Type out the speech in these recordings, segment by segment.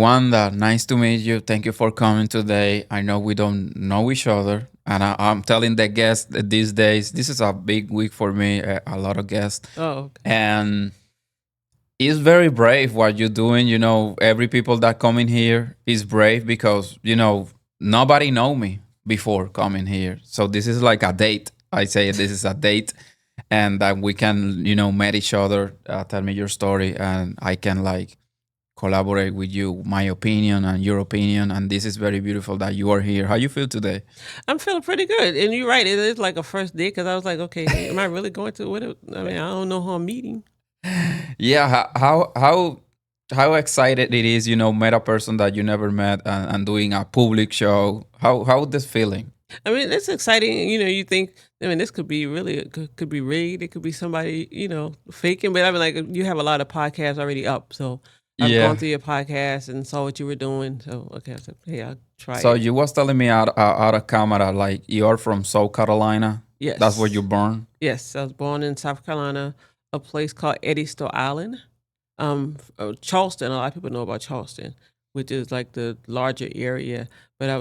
Wanda, nice to meet you. Thank you for coming today. I know we don't know each other, and I'm telling the guests that these days this is a big week for me. A lot of guests, Oh, okay. and it's very brave what you're doing. Every people that come in here is brave because nobody know me before coming here. So this is like a date. I say this is a date, and that we can meet each other. Tell me your story, and I can like collaborate with you, my opinion and your opinion. And this is very beautiful that you are here. How you feel today? I'm feeling pretty good, and you're right. It is like a first date because I was like, okay, am I really going to? I mean, I don't know who I'm meeting. Yeah, how excited it is, met a person that you never met and doing a public show. How this feeling? I mean, it's exciting. You think, I mean, this could be really could be rigged. It could be somebody, faking. But I mean, like, you have a lot of podcasts already up, so I've gone Yeah. through your podcast and saw what you were doing. So okay, I said, hey, I'll try So it. you was telling me out of camera like you're from South Carolina. That's where you Yes, born. yes. I was born in South Carolina, a place called Eddystone Island. Charleston. A lot of people know about Charleston, which is like the larger area. But I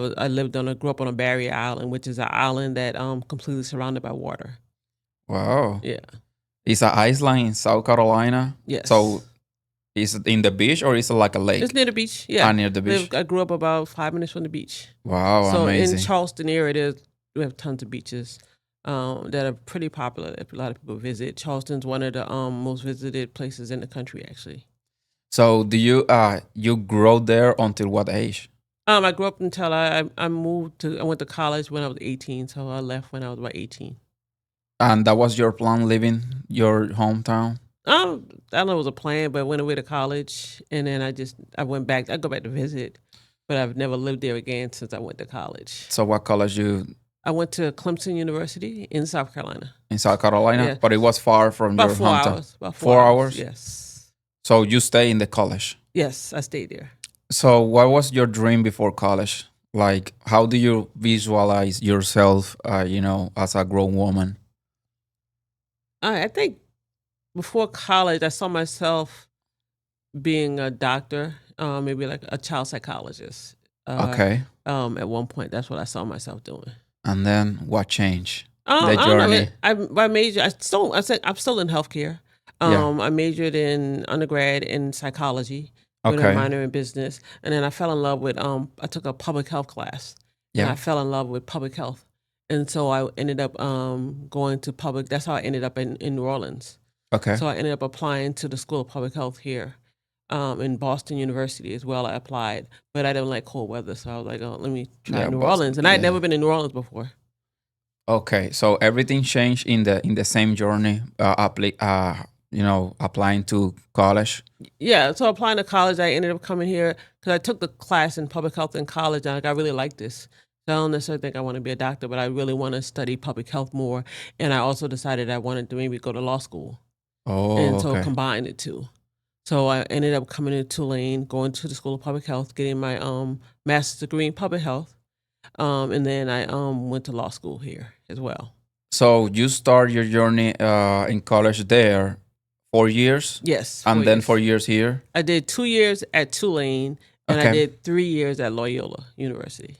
grew up on a barrier island, which is an island that completely surrounded by water. Wow. Yeah. It's an island in South Carolina. So Yes. is it in the beach or is it like a It's lake? near the beach. Yeah. Near the beach. I grew up about 5 minutes from the beach. Wow, So in amazing. Charleston area, we have tons of beaches that are pretty popular that a lot of people visit. Charleston's one of the most visited places in the country, actually. So do you grow there until what age? I grew up until I went to college when I was 18, so I left when I was about 18. And that was your plan leaving your hometown? I don't know it was a plan, but I went away to college, and then I went back. I go back to visit, but I've never lived there again since I went to college. So what college you I went to Clemson University in South Carolina. in South Carolina? Yeah, But it was far from about your four hometown. hours. About four 4 hours? hours. Yes, So you stay in the college. yes, I stayed there. So what was your dream before college? Like how do you visualize yourself as a grown woman? I think before college, I saw myself being a doctor, maybe like a child psychologist. Uh, Okay. at one point, that's what I saw myself doing. And then what changed? The I don't know. journey. My major. I said I'm still in healthcare. Yeah. I majored in undergrad in psychology with a Okay. minor in business, and then I fell in love with. I took a public health class, and Yeah. I fell in love with public health, and so I ended up going to public. That's how I ended up in New Orleans. Okay. So I ended up applying to the School of Public Health here. In Boston University as well, I applied, but I didn't like cold weather, so I was like, "Oh, let me try Yeah, New Boston. Orleans." And I had Yeah. never been in New Orleans before. Okay, so everything changed in the same journey. Applying to college. Yeah, so applying to college, I ended up coming here because I took the class in public health in college, and like, I really like this. So I don't necessarily think I want to be a doctor, but I really want to study public health more. And I also decided I wanted to maybe go to law school, Oh, and so okay. combine the two. So I ended up coming to Tulane, going to the School of Public Health, getting my master's degree in public health, and then I went to law school here as well. So you start your journey in college there, 4 years, Yes, and then 4 4 years. years here. I did 2 years at Tulane, and I Okay. did 3 years at Loyola University.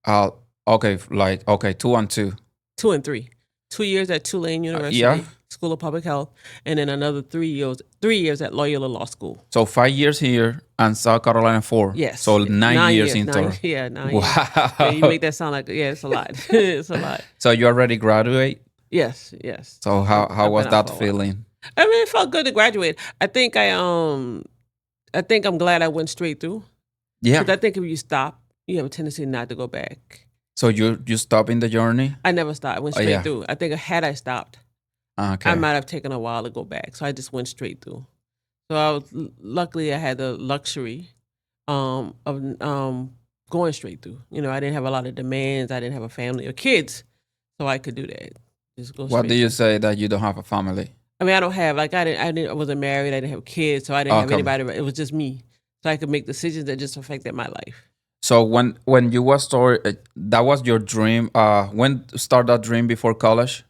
Uh, okay, like okay, 2 and 2. 2 and 3. 2 years at Tulane Yeah. University, School of Public Health, and then another 3 years at Loyola Law School. So 5 years here and South Carolina 4. Yes. So Yeah. 9 years in 9, total. yeah, 9 years. Yeah, you Wow. make that sound like, yeah, it's a lot. It's a lot. So you already graduate. Yes, yes. So how I've was been out that for a while. feeling? I mean, it felt good to graduate. I think I'm glad I went straight through. Yeah. Because I think if you stop, you have a tendency not to go back. So you stop in the journey. I never stopped. I went Oh, straight yeah. through. I think had I stopped, Okay. I might have taken a while to go back. So I just went straight through. So I was luckily I had the luxury of going straight through. I didn't have a lot of demands. I didn't have a family or kids, so I could do that. Just go What straight do you through. say that you don't have a family? I mean, I don't have like I wasn't married. I didn't have kids, so I didn't have Okay. anybody. It was just me, so I could make decisions that just affected my life. So when you was story, that was your dream. When start that dream before college?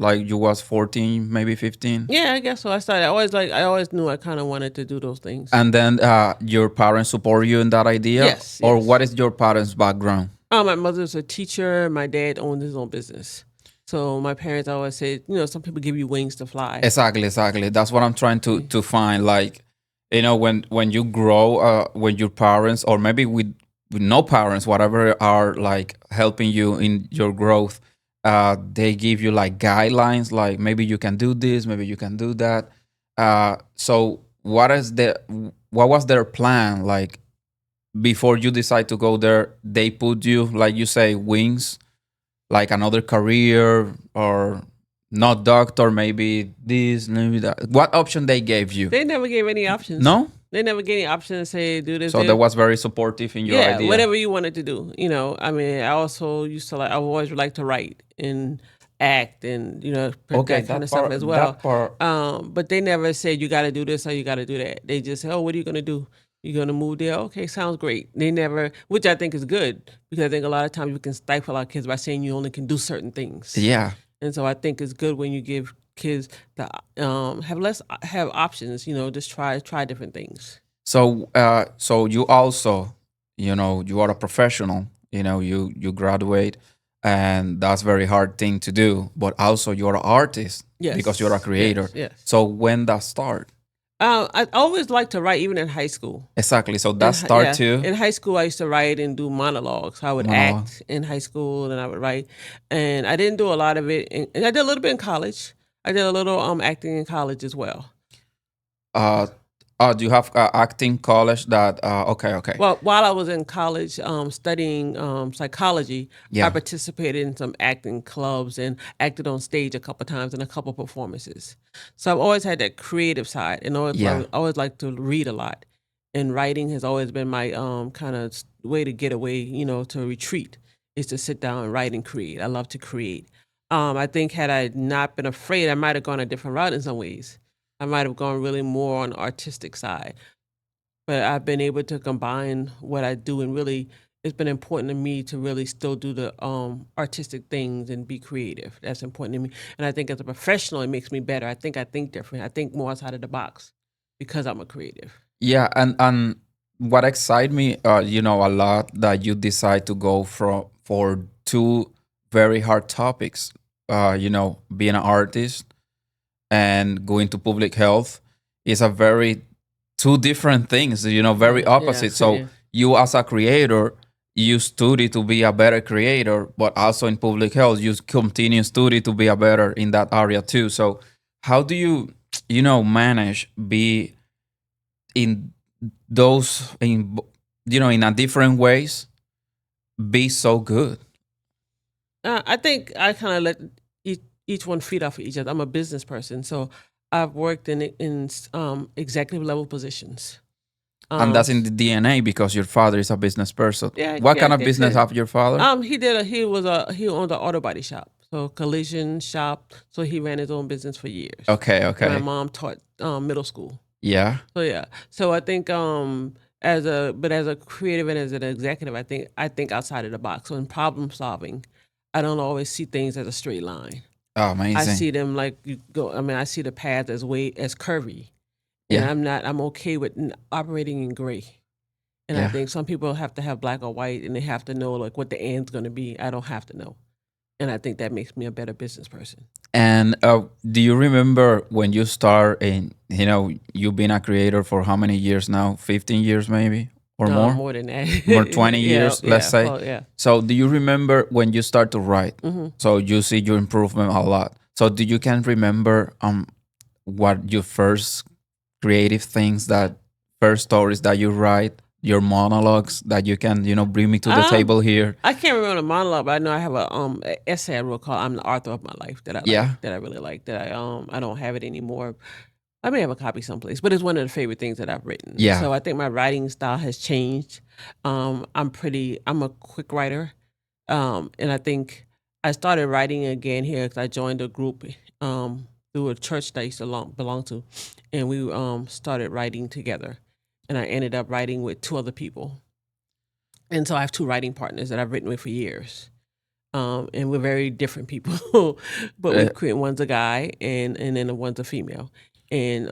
Like you was 14, maybe 15? Yeah, I guess so. I always knew I kind of wanted to do those things. And then your parents support you in that idea? Yes, Or yes. what is your parents' background? My mother's a teacher. My dad owned his own business. So my parents always said, some people give you wings to fly. Exactly, exactly. That's what I'm trying to Mm. to find. Like, when you grow, when your parents, or maybe with no parents, whatever, are like helping you in your growth, they give you like guidelines, like maybe you can do this, maybe you can do that. So what was their plan? Like before you decide to go there, they put you, like you say, wings, like another career, or not doctor, maybe this, maybe that. What option they gave you? They never gave any options. No? They never gave any options to say do this. So that was very supportive in your Yeah, idea. whatever you wanted to do. I mean, I also used to I always like to write and act and Okay, that kind of stuff as well. that part. But they never said you got to do this or you got to do that. They just said, "Oh, what are you gonna do? You're gonna move there? Okay, sounds great." They never, which I think is good because I think a lot of times we can stifle our kids by saying you only can do certain things, Yeah. and so I think it's good when you give kids the have options. Just try different things. So you also, you are a professional. You graduate, and that's very hard thing to do. But also, you're an artist because you're a Yes, creator. yes, yes. So when that start? I always liked to write, even in high school. Exactly. So that start Yeah, too. in high school, I used to write and do monologues. I would Monologue. act in high school, and I would write. And I didn't do a lot of it, and I did a little bit in college. I did a little acting in college as well. Uh, do you have acting college that? Okay, okay. Well, while I was in college studying psychology, I Yeah, participated in some acting clubs and acted on stage a couple times in a couple performances. So I've always had that creative side, and yeah. I always like to read a lot. And writing has always been my kind of way to get away, to retreat, is to sit down and write and create. I love to create. I think had I not been afraid, I might have gone a different route in some ways. I might have gone really more on the artistic side, but I've been able to combine what I do, and really it's been important to me to really still do the artistic things and be creative. That's important to me. And I think as a professional it makes me better. I think different. I think more outside of the box because I'm a creative. Yeah, and what excites me, a lot, that you decide to go for two very hard topics. Being an artist and going to public health is a very two different things. Very Yeah, opposite. So yeah. you, as a creator, you study to be a better creator, but also in public health, you continue study to be a better in that area too. So how do you, manage be in those in a different ways, be so good? I think I kind of let each one feed off of each other. I'm a business person, so I've worked in executive level positions. And Um, that's in the DNA because your father is a business person. yeah, What yeah, kind I of guess business it. have your father? He owned an auto body shop, so collision shop. So he ran his own business for years. Okay, And my okay. mom taught middle school. Yeah. So yeah. So I think as a creative and as an executive, I think outside of the box. So in problem solving, I don't always see things as a straight line. Oh, I amazing. see them like you go. I mean, I see the path as curvy, and Yeah. I'm okay with operating in gray. And I Yeah. think some people have to have black or white, and they have to know like what the end's going to be. I don't have to know, and I think that makes me a better business person. And do you remember when you start, and you've been a creator for how many years now? 15 years maybe, or more? More than More that. 20 Yeah, years, let's yeah, say. well, yeah. So do you remember when you start to write? Hmm. So you see your improvement a lot. So do you can remember what your first creative things, that first stories that you write, your monologues that you can, bring me to the Um, table here? I can't remember the monologue, but I know I have a essay I wrote called "I'm the Author of My Life" that I Yeah. like, that I really like. That I don't have it anymore. I may have a copy someplace, but it's one of the favorite things that I've written. Yeah. So I think my writing style has changed. I'm a quick writer, and I think I started writing again here because I joined a group through a church that I used to belong to, and we started writing together, and I ended up writing with two other people, and so I have two writing partners that I've written with for years. And we're very different people, but we Uh, create one's a guy and then one's a female. And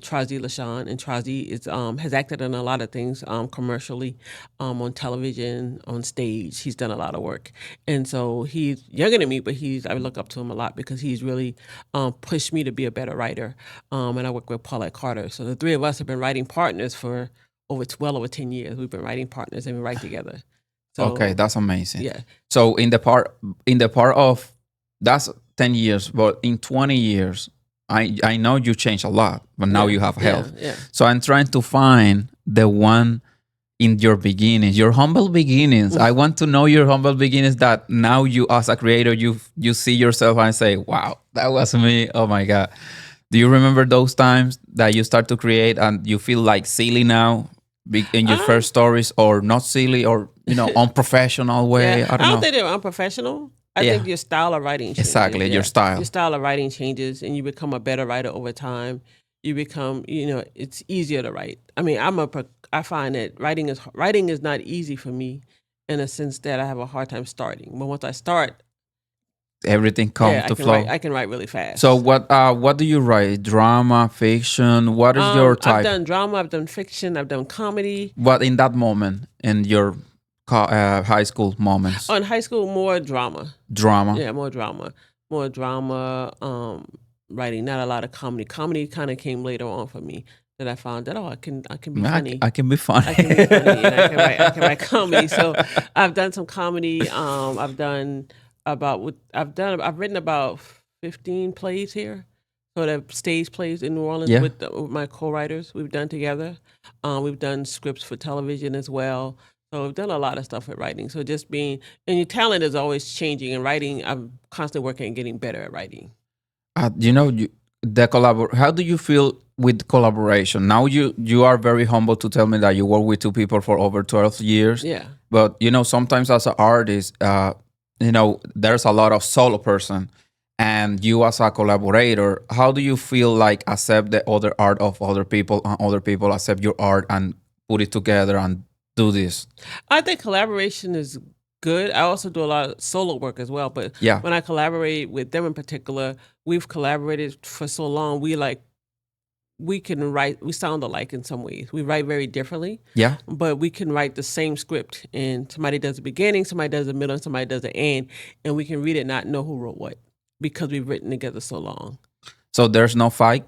Trazi LaShawn, and Trazi is has acted in a lot of things commercially, on television, on stage. He's done a lot of work, and so he's younger than me, but I look up to him a lot because he's really pushed me to be a better writer. And I work with Paulette Carter, so the three of us have been writing partners for well over 10 years. We've been writing partners and we write together. okay, So that's amazing. yeah. So in the part of that's 10 years, but in 20 years, I know you changed a lot, but now Yeah, you have yeah, health. yeah. So I'm trying to find the one in your beginnings, your humble beginnings. I want to know your humble beginnings that now you as a creator, you see yourself and say, wow, that was me. Oh my God. Do you remember those times that you start to create and you feel like silly now in your Um, first stories, or not silly, or unprofessional yeah. way? I I don't don't know. think they're unprofessional. I Yeah, think your style of writing changes. exactly. Your Yeah, your style. style of writing changes, and you become a better writer over time. You become, it's easier to write. I mean, I find that writing is not easy for me, in a sense that I have a hard time starting. But once I start, Everything yeah, comes to flow. I can write really So fast. what do you write? Drama, fiction? What is your I've type? done drama, I've done fiction, I've done comedy. What in that moment in your high school moments? Oh, in high school, more drama. Drama. Yeah, more drama. Writing, not a lot of comedy. Comedy kind of came later on for me. That I found that I can be funny. I can be funny. I can be funny, and I can write comedy. So I've done some comedy. I've written about 15 plays here. So the stage plays in New Orleans Yeah. with my co-writers. We've done together. We've done scripts for television as well. So we've done a lot of stuff with writing. So just being and your talent is always changing. And writing, I'm constantly working and getting better at writing. The collabor. How do you feel with collaboration? Now you are very humble to tell me that you work with two people for over 12 years. Yeah. But sometimes as an artist, there's a lot of solo person, and you as a collaborator. How do you feel like accept the other art of other people, and other people accept your art and put it together and do this? I think collaboration is good. I also do a lot of solo work as well. But Yeah, when I collaborate with them in particular, we've collaborated for so long. We can write. We sound alike in some ways. We write very differently, yeah. but we can write the same script. And somebody does the beginning, somebody does the middle, and somebody does the end, and we can read it and not know who wrote what because we've written together so long. So there's no fight.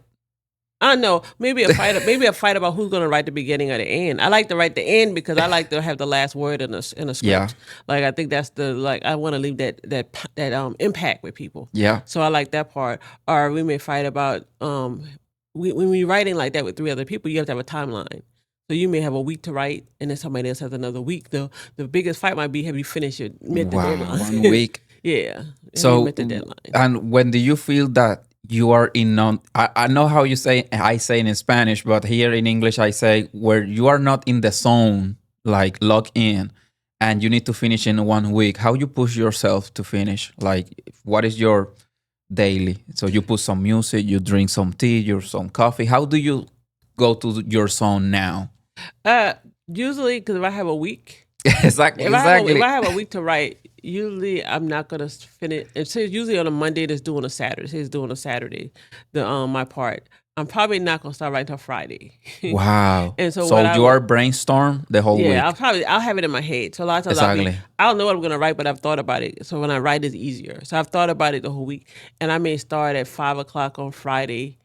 I know maybe a fight about who's going to write the beginning or the end. I like to write the end because I like to have the last word in a Yeah, script. Like I think that's I want to leave that impact with people. yeah. So I like that part. Or we may fight about when we're writing like that with three other people, you have to have a timeline. So you may have a week to write, and then somebody else has another week. The biggest fight might be have you finished your met the Wow, deadline? 1 week. Yeah, have you So, met the deadline? and when do you feel that you are in non? I know how you say. I say in Spanish, but here in English, I say where you are not in the zone, like lock in, and you need to finish in 1 week. How you push yourself to finish? Like, what is your daily? So you put some music, you drink some tea, you some coffee. How do you go to your zone now? Uh, Usually, because if I have a week. Exactly, If exactly. I have a week to write, usually I'm not gonna finish. It's usually on a Monday. That's doing a Saturday. It's doing a Saturday. My part. I'm probably not gonna start writing till Friday. Wow. And so So what I you would, are brainstorm the whole yeah, week. I'll have it in my head. So a lot of times Exactly. I'll know what I'm gonna write, but I've thought about it. So when I write, it's easier. So I've thought about it the whole week, and I may start at 5 o'clock on Friday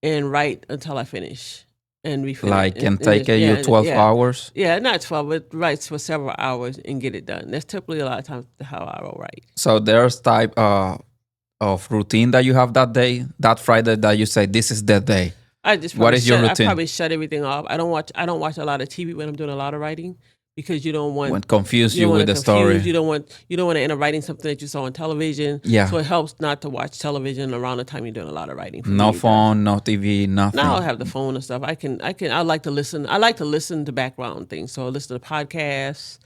and write until I finish and we finish Like can and take just yeah you 12 yeah. hours. Yeah, not 12, but writes for several hours and get it done. That's typically a lot of times how I will write. So there's type of routine that you have that day, that Friday that you say this is the day. What is your I routine? probably shut everything off. I don't watch a lot of TV when I'm doing a lot of writing because When confuse you you don't want with to the confuse. story. You don't want to end up writing something that you saw on television. Yeah. So it helps not to watch television around the time you're doing a lot of writing. For No me, it does. phone, no TV, Now I nothing. have the phone and stuff. I like to listen. I like to listen to background things. So I listen to podcasts.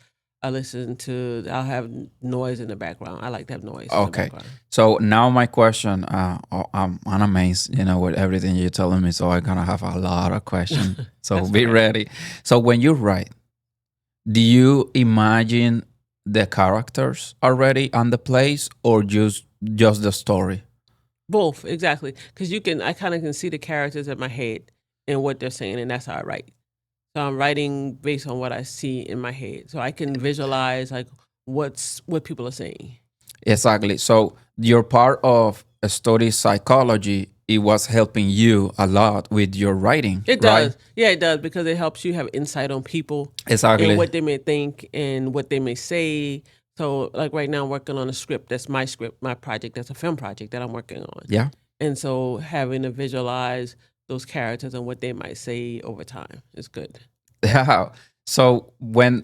I'll have noise in the background. I like to have noise in the Okay. background. So now my question, I'm amazed, with everything you're telling me. So I'm gonna have a lot of questions. So That's be okay. ready. So when you write, do you imagine the characters already on the place, or just the story? Both, exactly. Because I kind of can see the characters in my head and what they're saying, and that's how I write. So I'm writing based on what I see in my head, so I can visualize like what people are saying. Exactly. So your part of study psychology, it was helping you a lot with your writing, It right? does, yeah, it does because it helps you have insight on people and Exactly. what they may think and what they may say. So, like right now, I'm working on a script. That's my script, my project. That's a film project that I'm working on. Yeah. And so, having to visualize those characters and what they might say over time is good. Yeah. So when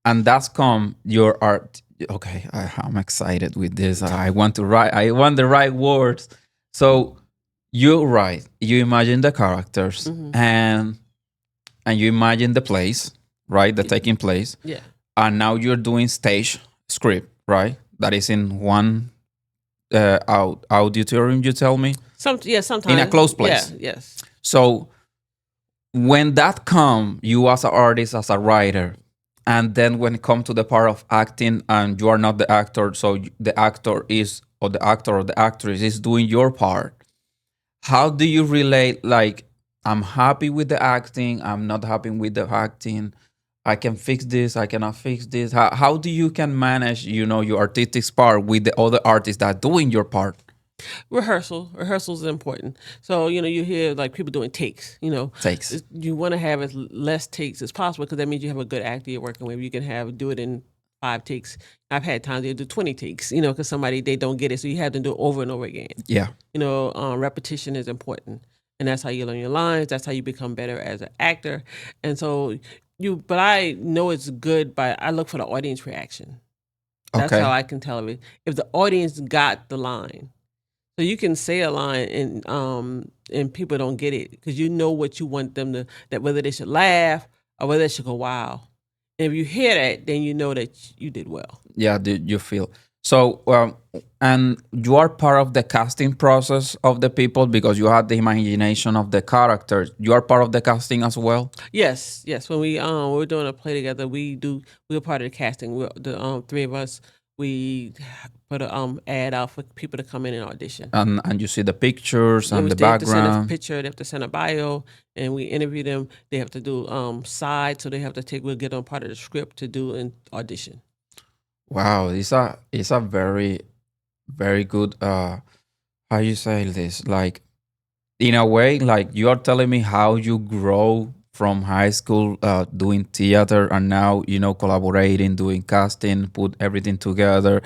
and that's come your art. Okay, I'm excited with this. I want to write. I want the right words. So you write. You imagine the characters, Hmm. and you imagine the place, right? The taking place, Yeah. and now you're doing stage script, right? That is in one auditorium. You tell me Yeah, in a sometimes. closed Yeah, place. yes. So when that come, you as an artist, as a writer, and then when it come to the part of acting, and you are not the actor, so the actor is, or the actor or the actress is doing your part. How do you relate? Like, I'm happy with the acting, I'm not happy with the acting. I can fix this, I cannot fix this. How do you can manage, your artistic part with the other artists that doing your part? Rehearsals is important. So you hear like people doing takes. Takes. You want to have as less takes as possible because that means you have a good actor you're working with. You can do it in 5 takes. I've had times they do 20 takes. Because somebody they don't get it, so you have to do it over and over again. Yeah. Repetition is important, and that's how you learn your lines. That's how you become better as an actor. And so but I know it's good. But I look for the audience reaction. That's how Okay. I can tell if the audience got the line. So you can say a line and people don't get it because you know what you want them to, that whether they should laugh or whether they should go wow. And if you hear that, then you know that you did well. Yeah, do you feel so? And you are part of the casting process of the people because you had the imagination of the characters. You are part of the casting as well. Yes, yes. When we're doing a play together, we're part of the casting. The three of us, we put a ad out for people to come in and audition. And you see the pictures Yeah, and the they have to send a background. picture, they have to send a bio, and we interview them. They have to do sides, so they have to we'll get on part of the script to do an audition. Wow, it's a very very good. How you say this? Like, in a way, like you are telling me how you grow from high school, doing theater, and now collaborating, doing casting, put everything together,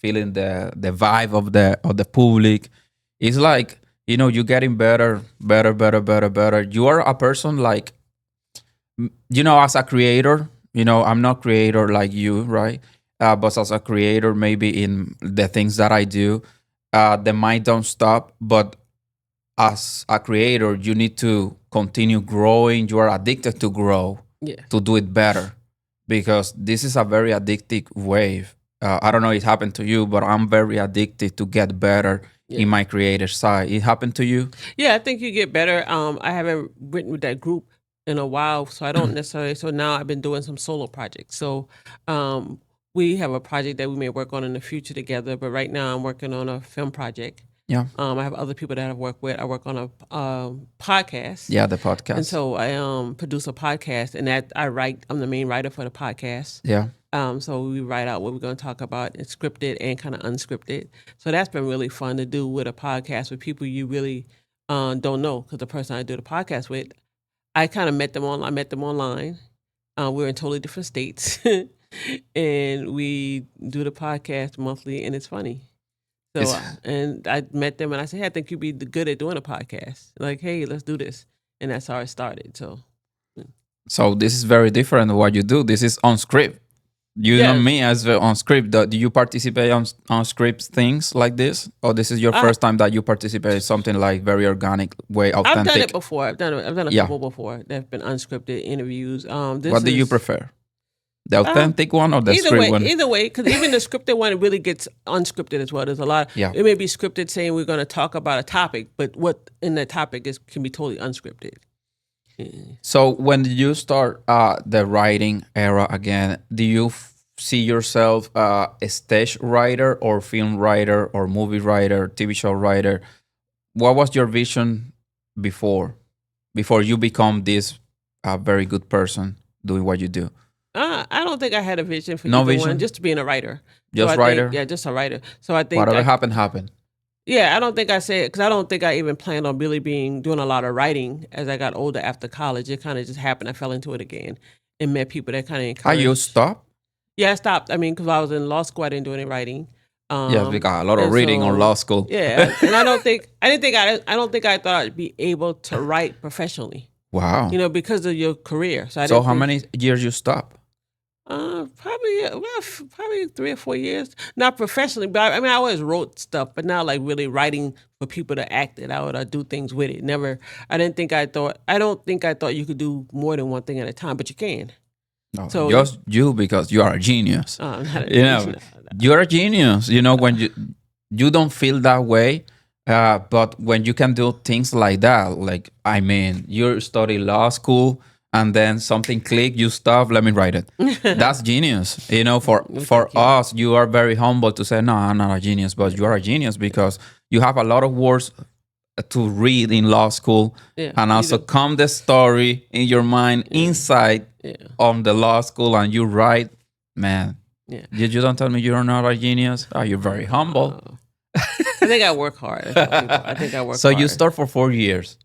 feeling the vibe of the public. It's like you're getting better, better, better, better, better. You are a person like, as a creator. I'm not creator like you, right? But as a creator, maybe in the things that I do, the mind don't stop, but as a creator, you need to continue growing. You are addicted to grow, Yeah, to do it better, because this is a very addictive wave. I don't know if it happened to you, but I'm very addicted to get better yeah, in my creative side. It happened to you? yeah. I think you get better. I haven't written with that group in a while, so I don't necessarily. So now I've been doing some solo projects. So um, we have a project that we may work on in the future together. But right now, I'm working on a film project. Yeah. I have other people that I've worked with. I work on a podcast. Yeah, the And podcast. so I produce a podcast, and that I write. I'm the main writer for the podcast. Yeah. So we write out what we're going to talk about, and scripted and kind of unscripted. So that's been really fun to do with a podcast with people you really don't know. Because the person I do the podcast with, I kind of met them on. I met them online. We're in totally different states, and we do the podcast monthly, and it's funny. So, It's and I met them and I said, hey, I think you'd be good at doing a podcast. Like, hey, let's do this. And that's how it started. So, so this is very different what you do. This is on script. You know yeah. me as well on script. Do you participate on script things like this, or this is your I, first time that you participate in something like very organic, way I've done it authentic? before. I've done a Yeah. couple before that have been unscripted interviews. This What do you is prefer, the uh, authentic one or the script one? either way, because even the scripted one, it really gets unscripted as well. There's a lot. Yeah. It may be scripted saying we're going to talk about a topic, but what in that topic can be totally unscripted. So when you start the writing era again, do you see yourself a stage writer or film writer or movie writer, TV show writer? What was your vision before you become this very good person doing what you do? I don't think I had a vision for No either one, vision, just being a writer. So just I think, writer. yeah, just a writer. So I think Whatever I, happened, happened. yeah, I don't think I said, because I don't think I even planned on really doing a lot of writing as I got older after college. It kind of just happened. I fell into it again and met people that kind of How you encouraged. stop? Yeah, I stopped. I mean, because I was in law school, I didn't do any writing. Yes, we got a lot of And reading on law so, school. yeah, and I don't think I thought I'd be able to write professionally, Wow. because of your career. So I So didn't how think. many years you stop? Probably probably 3 or 4 years. Not professionally, but I mean, I always wrote stuff, but not like really writing for people to act it out or do things with it. Never. I didn't think I thought. I don't think I thought you could do more than one thing at a time, but you can. No, So, just you because you are a genius. I'm not a You know, no, you're a genius. You know when you don't feel that way, but when you can do things like that, like I mean, you study law school and then something click, you stop. Let me write it. no. That's genius. You know, for Well, for thank you. us, you are very humble to say, no, I'm not a genius, but you are a genius because you have a lot of words to read in law school Yeah, and you also do. come the story in your mind inside Yeah, on the law school and you write, man. yeah. You don't tell me you're not a genius. Oh, you're very humble. Uh, I think I work hard. I tell people. I think I work So you hard. start for 4 years,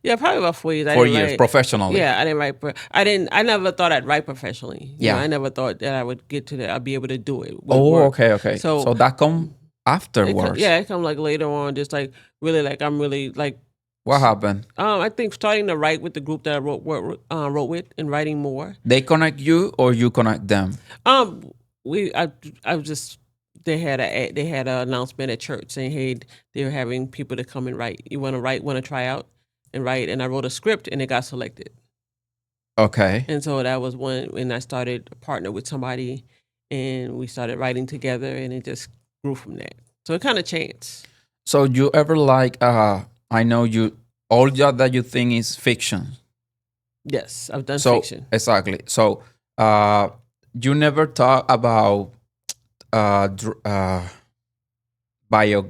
Yeah, probably about 4 years. I four didn't years write. professionally. Yeah, I didn't write. I didn't. I never thought I'd write professionally. Yeah. I never thought that I would get to that. I'd be able to do it with Oh, work. okay, okay. So So that come afterwards. yeah, it come like later on. Just like really, like I'm really like. What happened? I think starting to write with the group that I wrote with and writing more. They connect you or you connect them? Um, I was just they had an announcement at church saying, hey, they're having people to come and write. You want to write? Want to try out and write? And I wrote a script and it got selected. Okay. And so that was when I started to partner with somebody, and we started writing together, and it just grew from that. So it kind of changed. So you ever like I know you all that you think is fiction. Yes, I've done So fiction. exactly. So you never thought about uh, dr- uh, bio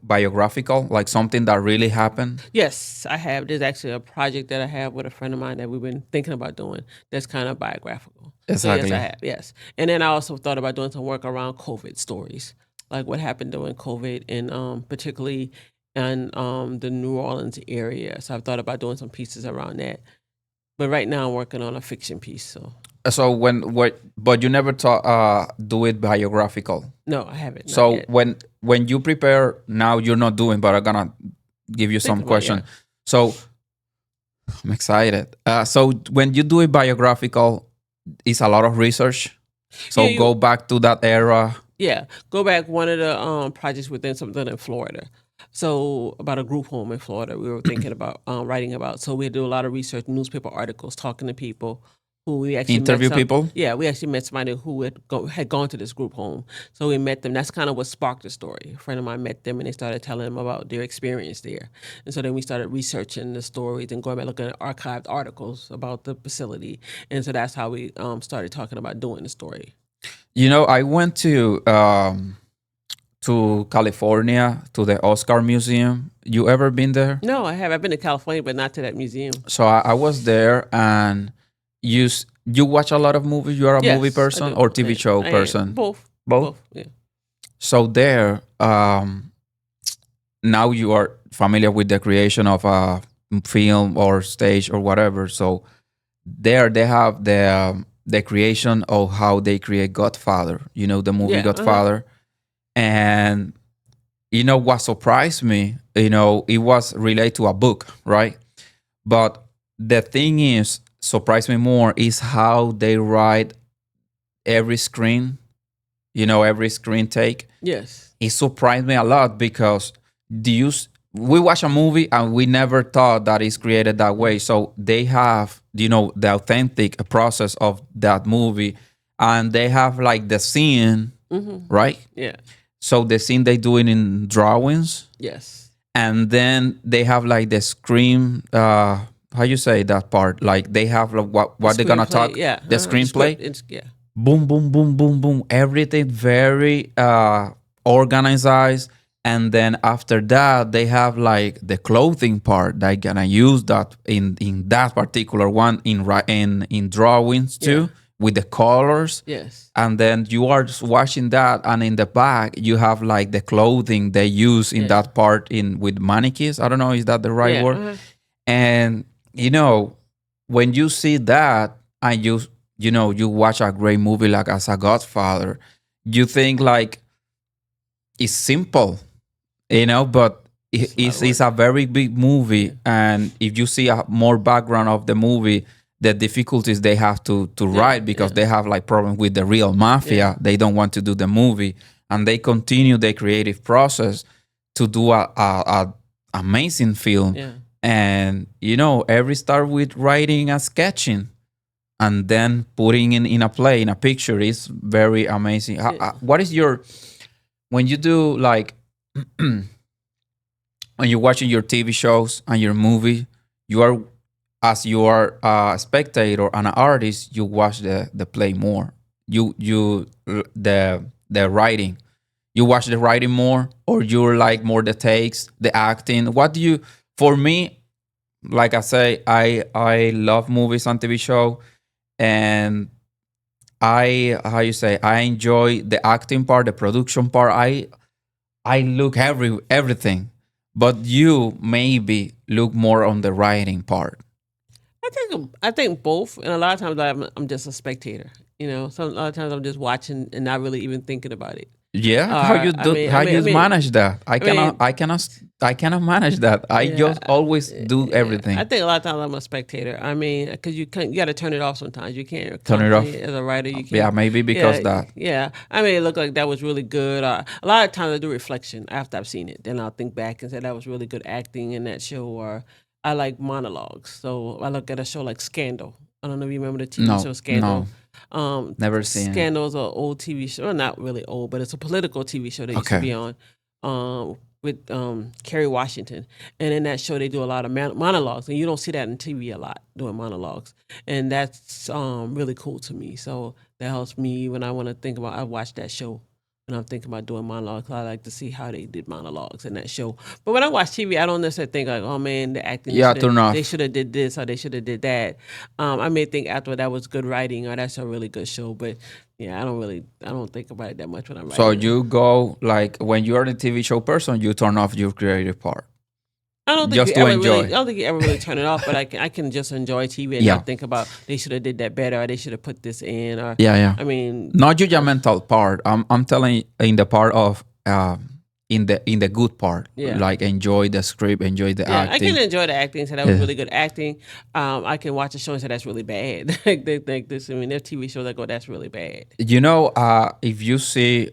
biographical, like something that really happened. Yes, I have. There's actually a project that I have with a friend of mine that we've been thinking about doing that's kind of biographical. So yes, I Exactly. have. Yes, and then I also thought about doing some work around COVID stories, like what happened during COVID, and particularly in the New Orleans area. So I've thought about doing some pieces around that. But right now I'm working on a fiction piece. So So when what, but you never thought do it biographical. no, I haven't. Not So yet. when you prepare now, you're not doing, but I'm gonna give you some Thinking about, question. yeah. So I'm excited. So when you do it biographical, it's a lot of research. So Yeah, go back to that era. yeah. Go back one of the projects within something in Florida. So about a group home in Florida, we were thinking about writing about. So we do a lot of research, newspaper articles, talking to people who we actually met. Interview people. Yeah, we actually met somebody who had gone to this group home. So we met them. That's kind of what sparked the story. A friend of mine met them, and they started telling them about their experience there. And so then we started researching the stories and going back looking at archived articles about the facility. And so that's how we started talking about doing the story. You know, I went to California to the Oscar Museum. You ever been there? No, I have. I've been to California, but not to that museum. So I was there, and you watch a lot of movies. You are a movie Yes, I person do. or TV show I am. person? Both. Both. Yeah. So there, now you are familiar with the creation of a film or stage or whatever. So there they have the creation of how they create Godfather. You know the movie Yeah. Godfather, and you know what surprised me. You know it was related to a book, right? But the thing is, surprised me more is how they write every screen. You know every screen take. Yes. It surprised me a lot because we watch a movie and we never thought that it's created that way. So they have, you know, the authentic process of that movie, and they have like the scene, right? Yeah. So the scene they do it in drawings, Yes. and then they have like the screen. How you say that part? Like they have like what they're gonna Screenplay, talk. yeah. The The screenplay. script, yeah. boom, boom, boom, boom, boom. Everything very organized. And then after that, they have like the clothing part. They're gonna use that in that particular one in drawings Yeah. too with the colors. Yes. And then you are just watching that, and in the back you have like the clothing they use in Yeah. that part in with mannequins. I don't know, is that the right Yeah. word? And when you see that and you watch a great movie like as a Godfather, you think like it's simple, but It's a lot of it's work. a very big Yeah. movie. And if you see a more background of the movie, the difficulties they have to Yeah. write, because Yeah. they have like problems with the real Yeah. mafia, they don't want to do the movie, and they continue the creative process to do a amazing film. Yeah. And every start with writing and sketching, and then putting in a play, in a picture, is very amazing. Yeah. What is your, when you do like when you're watching your TV shows and your movie, you are, as you are a spectator and an artist, you watch the play more. The writing. You watch the writing more, or you like more the takes, the acting. What do you? For me, like I say, I love movies and TV show, and I, how you say, I enjoy the acting part, the production part. I look everything, but you maybe look more on the writing part. I think both, and a lot of times I'm just a spectator. Some a lot of times I'm just watching and not really even thinking about it. Yeah, how Or you I do? mean, I How mean, I you mean, manage that? I I cannot. mean, I cannot. I cannot manage that. I yeah, just always do yeah. I everything. think a lot of times I'm a spectator. I mean, because you got to turn it off sometimes. You can't Turn it constantly off. as a writer. You Yeah, can't. maybe because Yeah, that. yeah. I mean, it looked like that was really good. A lot of times I do reflection after I've seen it. Then I'll think back and say that was really good acting in that show. Or I like monologues, so I look at a show like Scandal. I don't know if you remember the TV No, show no, Scandal. Um, never seen it. Scandal is an old TV show, well, not really old, but it's a political TV show that used to Okay. be on. With Kerry Washington, and in that show they do a lot of monologues, and you don't see that in TV a lot, doing monologues, and that's really cool to me. So that helps me when I want to think about. I watch that show when I'm thinking about doing monologues. I like to see how they did monologues in that show. But when I watch TV, I don't necessarily think like, oh man, the acting Yeah, turn they off. should have did this or they should have did that. I may think after that was good writing or that's a really good show, but yeah, I don't think about it that much when I'm So writing it. you go like when you're a TV show person, you turn off your creative part just to I enjoy. don't think you ever really turn it off, but I can just enjoy TV and Yeah, not think about they should have did that better or they should have put this in or yeah, yeah. I mean, Not judgmental part. I'm telling you, in the part of in the good part, yeah. like enjoy the script, enjoy the Yeah, I can acting. enjoy the acting. So that was Yeah. really good acting. I can watch a show and say that's really bad. Like they think this. I mean, there's TV shows that go that's really bad. If you see,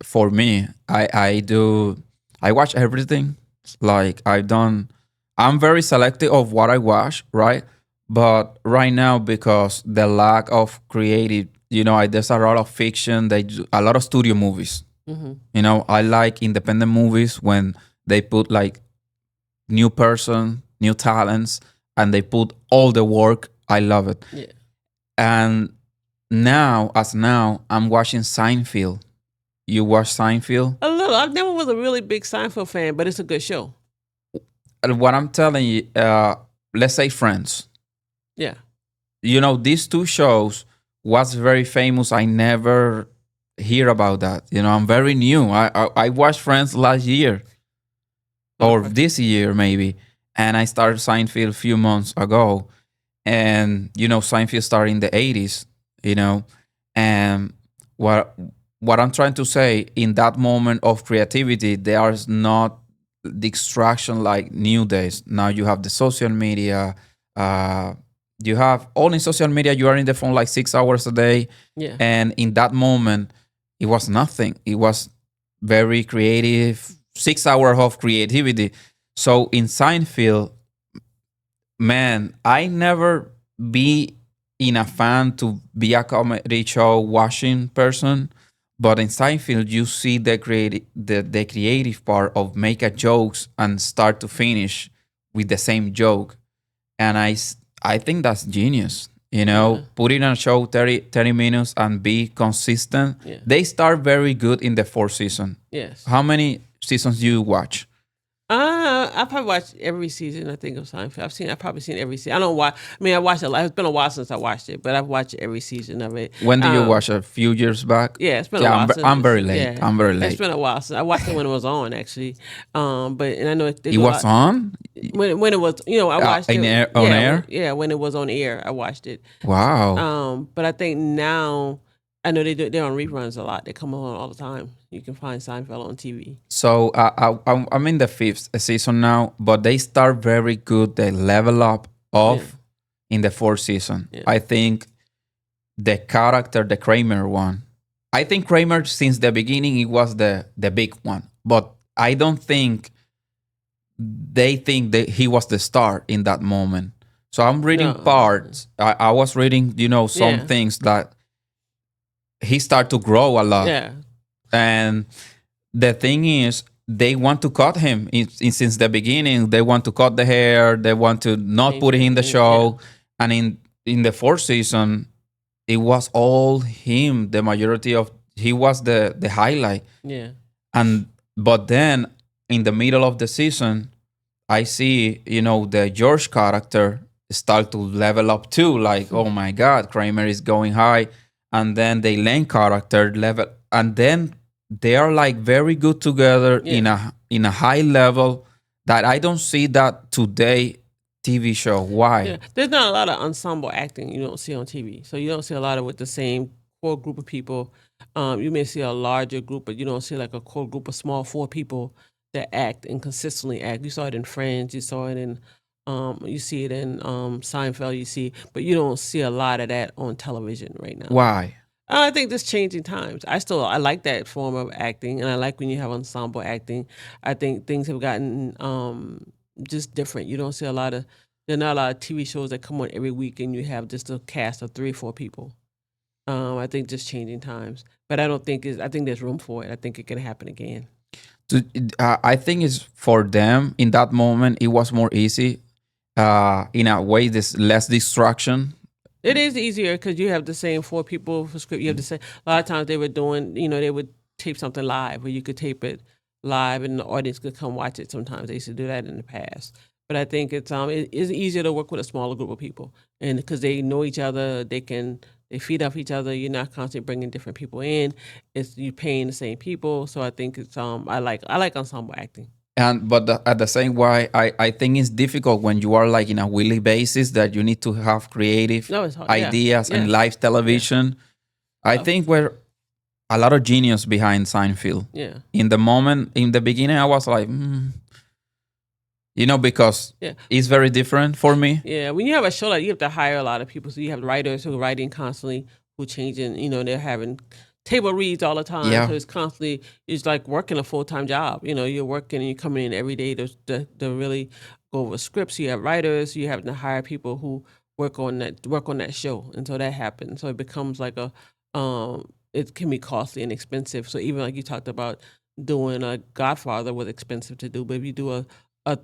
for me, I watch everything. Like I'm very selective of what I watch, right? But right now, because the lack of creative, there's a lot of fiction. They do a lot of studio movies. Hmm. I like independent movies when they put like new person, new talents, and they put all the work. I love it. Yeah, And now, I'm watching Seinfeld. You watch Seinfeld? a little. I never was a really big Seinfeld fan, but it's a good show. And what I'm telling you, let's say Friends. Yeah. These two shows was very famous. I never hear about that. I'm very new. I watched Friends last year or Okay. this year maybe, and I started Seinfeld a few months ago. And Seinfeld started in the 80s. You know, and what what I'm trying to say, in that moment of creativity, there is not distraction like new days. Now you have the social media. Uh, you have all in social media. You are in the phone like 6 hours a day, Yeah. and in that moment, it was nothing. It was very creative. 6 hours of creativity. So in Seinfeld, man, I never be in a fan to be a comedy show watching person, but in Seinfeld you see the creative part of make a jokes and start to finish with the same joke, and I think that's genius. You Yeah. know, put in a show 30 minutes and be consistent. Yeah. They start very good in the fourth season. Yes. How many seasons do you watch? I probably watched every season. I think of Seinfeld. I've probably seen every season. I don't watch. I mean, I watched it. It's been a while since I watched it, but I've watched every season of it. When did you watch? A few years back? Yeah, it's been a Yeah, while since. I'm very late. Yeah, I'm very it's late. been a while since I watched it when it was on actually. But and I know they It do a was lot on when it was. I watched in it. air, on Yeah, air. when it was on air, I watched it. Wow. But I think now I know they're on reruns a lot. They come on all the time. You can find Seinfeld on TV. So I'm in the fifth season now, but they start very good. They level up Yeah, off in the fourth season. yeah, I think the character, the Kramer one. I think Kramer since the beginning it was the big one, but I don't think they think that he was the star in that moment. So I'm reading no, parts. I was reading, some yeah, things that he started to grow a lot, yeah, and the thing is they want to cut him since the beginning. They want to cut the hair. They want to not change put him in the it. Yeah, show. And in the fourth season, it was all him. The majority of he was the highlight. yeah, And but then in the middle of the season, I see the George character start to level up too. Like, oh my God, Kramer is going high, and then the Elaine character level, and then they are like very good together in yeah. a high level that I don't see that today TV show. Yeah, Why? there's not a lot of ensemble acting you don't see on TV. So you don't see a lot of with the same core group of people. You may see a larger group, but you don't see like a core group of small four people that act and consistently act. You saw it in Friends, you saw it in, you see it in Seinfeld. You see, but you don't see a lot of that on television right now. Why? I think this changing times. I like that form of acting, and I like when you have ensemble acting. I think things have gotten just different. You don't see a lot of there are not a lot of TV shows that come on every week, and you have just a cast of 3 or 4 people. I think just changing times, but I don't think is. I think there's room for it. I think it can happen again. I think it's for them in that moment. It was more easy. In a way, there's less distraction. It is easier because you have the same 4 people for script. You have the same. A lot of times they were doing, they would tape something live where you could tape it live and the audience could come watch it. Sometimes they used to do that in the past. But I think it is easier to work with a smaller group of people, and because they know each other, they feed off each other. You're not constantly bringing different people in. It's you paying the same people. So I think it's I like ensemble acting. And but at the same way, I think it's difficult when you are like in a weekly basis that you need to have creative No, it's hard. Yeah, ideas and yes, live yeah, television. I think we're a lot of genius behind Seinfeld. yeah, In the moment, in the beginning, I was like, because yeah. it's very different for me. Yeah, when you have a show like you have to hire a lot of people. So you have writers who are writing constantly, who changing. They're having table reads all the time. Yeah, So it's like working a full time job. You're working and you're coming in every day to really go over scripts. You have writers. You have to hire people who work on that show until that happens. So it becomes like it can be costly and expensive. So even like you talked about doing a Godfather was expensive to do, but if you do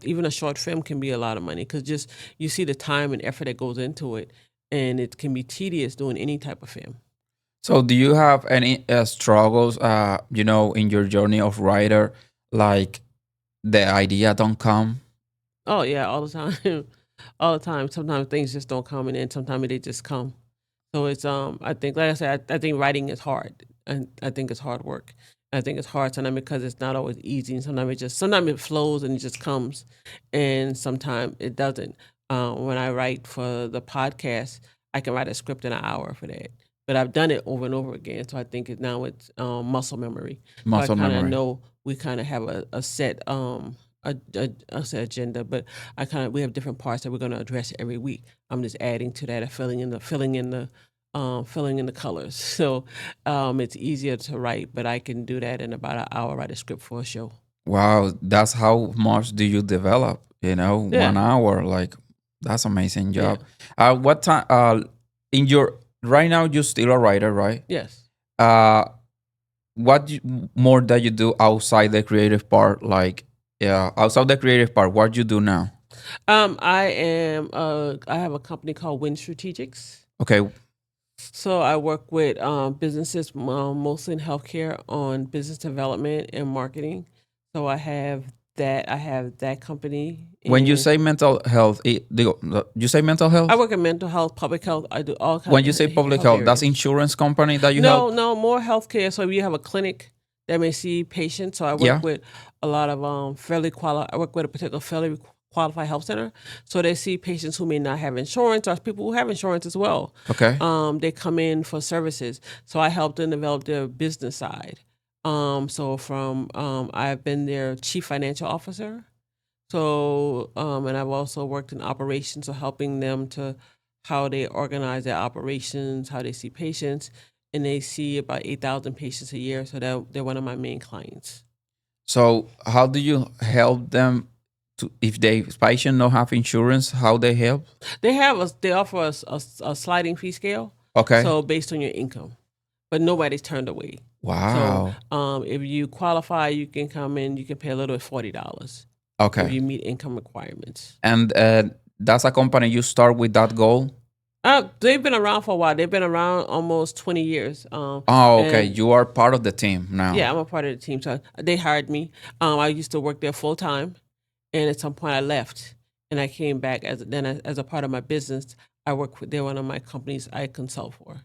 even a short film can be a lot of money because just you see the time and effort that goes into it, and it can be tedious doing any type of film. So, do you have any struggles, in your journey of writer, like the idea don't come? Oh yeah, all the time, all the time. Sometimes things just don't come, and then sometimes they just come. So it's I think like I said, I think writing is hard, and I think it's hard work. I think it's hard sometimes because it's not always easy, and sometimes it flows and it just comes, and sometimes it doesn't. When I write for the podcast, I can write a script in an hour for that, but I've done it over and over again, so I think now it's muscle memory. So I Muscle kind of memory. know we kind of have a set a set agenda, but we have different parts that we're going to address every week. I'm just adding to that, and filling in the colors. So it's easier to write, but I can do that in about an hour. Write a script for a show. Wow, that's how much do you develop? Yeah, 1 hour, like that's amazing yeah, job. What time? In your right now, you're still a writer, right? yes. Uh, more that you do outside the creative part? Like, yeah, outside the creative part, what you do now? I am. I have a company called Win Strategics. Okay. So I work with businesses, mostly in healthcare, on business development and marketing. So I have that company, When you and say mental health, you say mental I health. work in mental health, public health. I do all When kinds you of say public health health, that's areas. insurance company that you No, help. no, more healthcare. So you have a clinic that may see patients. So I work Yeah. with a lot of fairly qualified. I work with a particular fairly qualified health center. So they see patients who may not have insurance, or people who have insurance as well. Okay. They come in for services. So I help them develop their business side. So from I've been their chief financial officer. So, and I've also worked in operations, so helping them to how they organize their operations, how they see patients, and they see about 8,000 patients a year. So they're one of my main clients. So how do you help them to if they patient don't have insurance? How they help? They offer us a sliding fee scale, Okay. so based on your income, but nobody's turned away. So Wow. if you qualify, you can come in. You can pay a little at $40 if Okay. you meet income requirements. And that's a company you start with that goal. They've been around for a while. They've been around almost 20 years. Oh, okay. And You are part of the team now. yeah, I'm a part of the team. So they hired me. I used to work there full time, and at some point I left, and I came back as a part of my business. I work with they're one of my companies I consult for.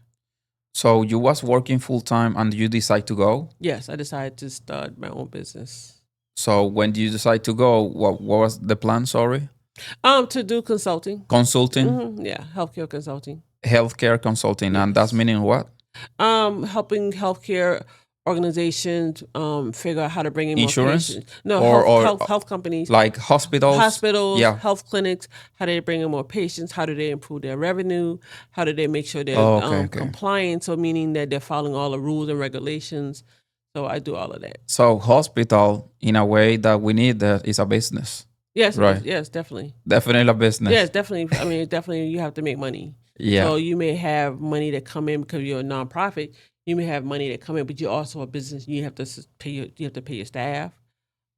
So you was working full time and you decide to go. Yes, I decided to start my own business. So when you decide to go, what was the plan? Sorry, To do consulting. consulting, Yeah, healthcare consulting. healthcare consulting, and that's Yes. meaning what? Helping healthcare organizations figure out how to bring in more Insurance patients. No, or health companies, like hospitals? hospitals, Yeah. health clinics. How do they bring in more patients? How do they improve their revenue? How do they make sure they're Oh, okay, okay. compliant? So meaning that they're following all the rules and regulations. So I do all of that. So hospital, in a way that we need that, is a business, Yes, right? yes, definitely. Definitely a Yes, business. definitely. I mean, definitely, you have to make money. Yeah. So you may have money that come in because you're a nonprofit. You may have money that come in, but you're also a business. You have to you have to pay your staff.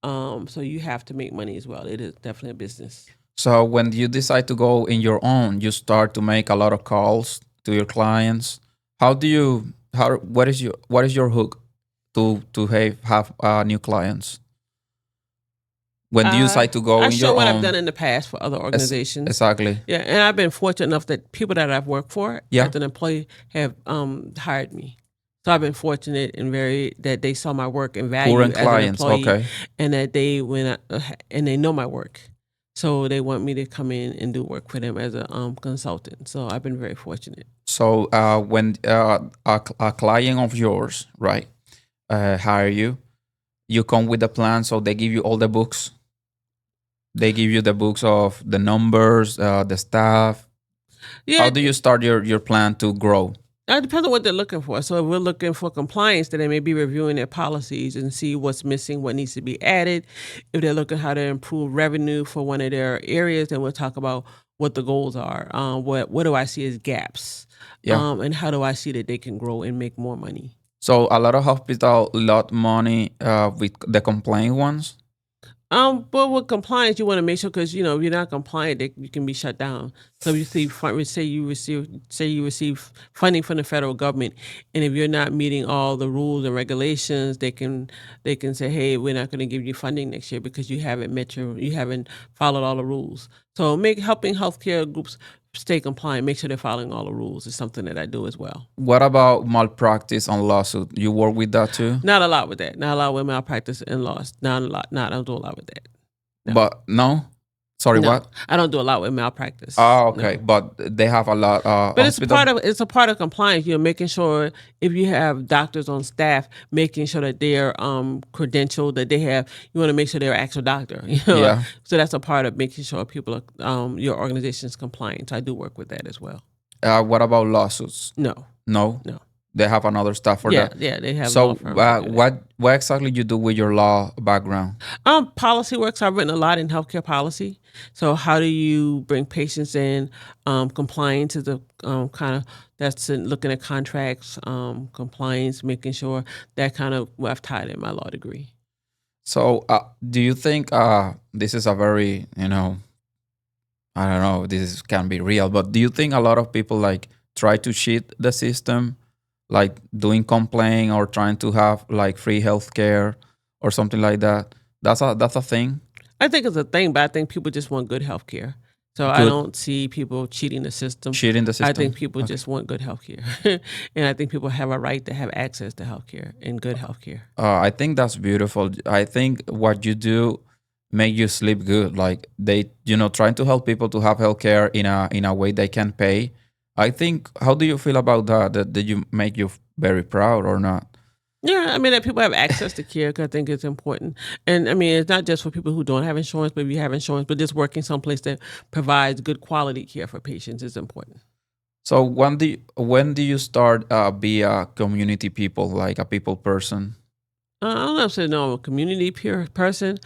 So you have to make money as well. It is definitely a business. So when you decide to go in your own, you start to make a lot of calls to your clients. How do you how what is your hook to have new clients? When do you I decide to go I in show your what I've done own? in the past for other organizations. Exactly. Yeah, and I've been fortunate enough that people that I've worked for Yeah. as an employee have hired me. So I've been fortunate and very that they saw my work and value Current as an clients. employee, Okay. and that and they know my work, so they want me to come in and do work for them as a consultant. So I've been very fortunate. So when a client of yours, right, hire you, you come with a plan. So they give you all the books. They give you the books of the numbers, the staff. Yeah, How do you start your plan to grow? it depends on what they're looking for. So if we're looking for compliance, then they may be reviewing their policies and see what's missing, what needs to be added. If they're looking how to improve revenue for one of their areas, then we'll talk about what the goals are. What do I see as gaps, Yeah. and how do I see that they can grow and make more money? So a lot of hospital lot money with the complaint ones. But with compliance, you want to make sure because if you're not compliant, you can be shut down. So if you see, say you receive funding from the federal government, and if you're not meeting all the rules and regulations, they can say, hey, we're not going to give you funding next year because you haven't followed all the rules. So helping healthcare groups stay compliant, make sure they're following all the rules is something that I do as well. What about malpractice and lawsuit? You work with that too? Not a lot with that. Not a lot with malpractice and loss. Not a lot. Not I don't do a lot with that. No. But no? Sorry, No, what? I don't do a lot with malpractice. Oh, okay. No, But they have a lot but it's a hospital. part of compliance. Making sure if you have doctors on staff, making sure that they're credentialed, that they have. You want to make sure they're an actual doctor. Yeah. So that's a part of making sure people are your organization is compliant. So I do work with that as well. What about lawsuits? No, No? no. They have another staff for Yeah, that. yeah, they have law So firms that do that. what exactly you do with your law background? Policy works. I've written a lot in healthcare policy. So how do you bring patients in? Compliance is a kind of that's looking at contracts, compliance, making sure that kind of what I've tied in my law degree. So do you think this is a very, I don't know, this can be real, but do you think a lot of people like try to cheat the system, like doing complaint or trying to have like free healthcare or something like that. That's a thing. I think it's a thing, but I think people just want good health care. So I Good don't see people cheating the system. cheating the I think system. people Okay. just want good health care. And I think people have a right to have access to health care and good health care. I think that's beautiful. I think what you do make you sleep good. Like they, trying to help people to have healthcare in a way they can pay. I think. How do you feel about that? That did you make you very proud or not? Yeah, I mean, that people have access to care 'cause I think it's important. And I mean, it's not just for people who don't have insurance, but if you have insurance, but just working someplace that provides good quality care for patients is important. So when do you start be a community people, like a people person? I don't know if I know I'm a community peer person.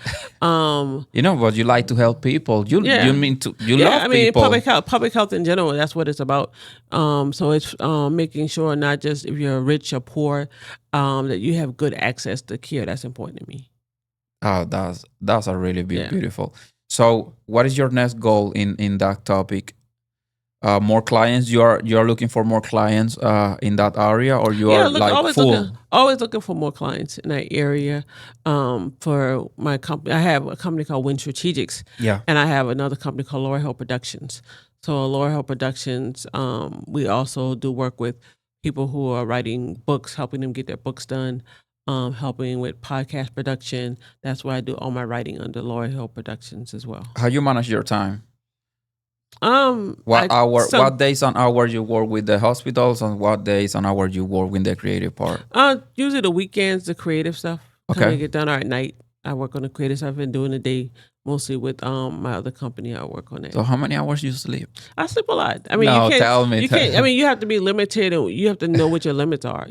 Um, But you like to help people. You yeah, mean to you yeah. I love mean, people. public health in general. That's what it's about. So it's making sure not just if you're rich or poor, that you have good access to care. That's important to me. Oh, that's a really Yeah. beautiful. So, what is your next goal in that topic? More clients. You are looking for more clients in that area, or you Yeah, are look, like full? always looking for more clients in that area. For my company, I have a company called Win Strategics, Yeah. and I have another company called Laura Hill Productions. So Laura Hill Productions, we also do work with people who are writing books, helping them get their books done, helping with podcast production. That's why I do all my writing under Laura Hill Productions as well. How you manage your time? What I hour? so What days on hour you work with the hospitals, and what days on hour you work with the creative part? Usually the weekends, the creative stuff kind Okay. of get done. Or at night, I work on the creative stuff, and during the day, mostly with my other company, I work on that. So how many hours you sleep? I sleep a lot. I mean, No, tell me. you can't. I mean, you have to be limited, and you have to know what your limits are.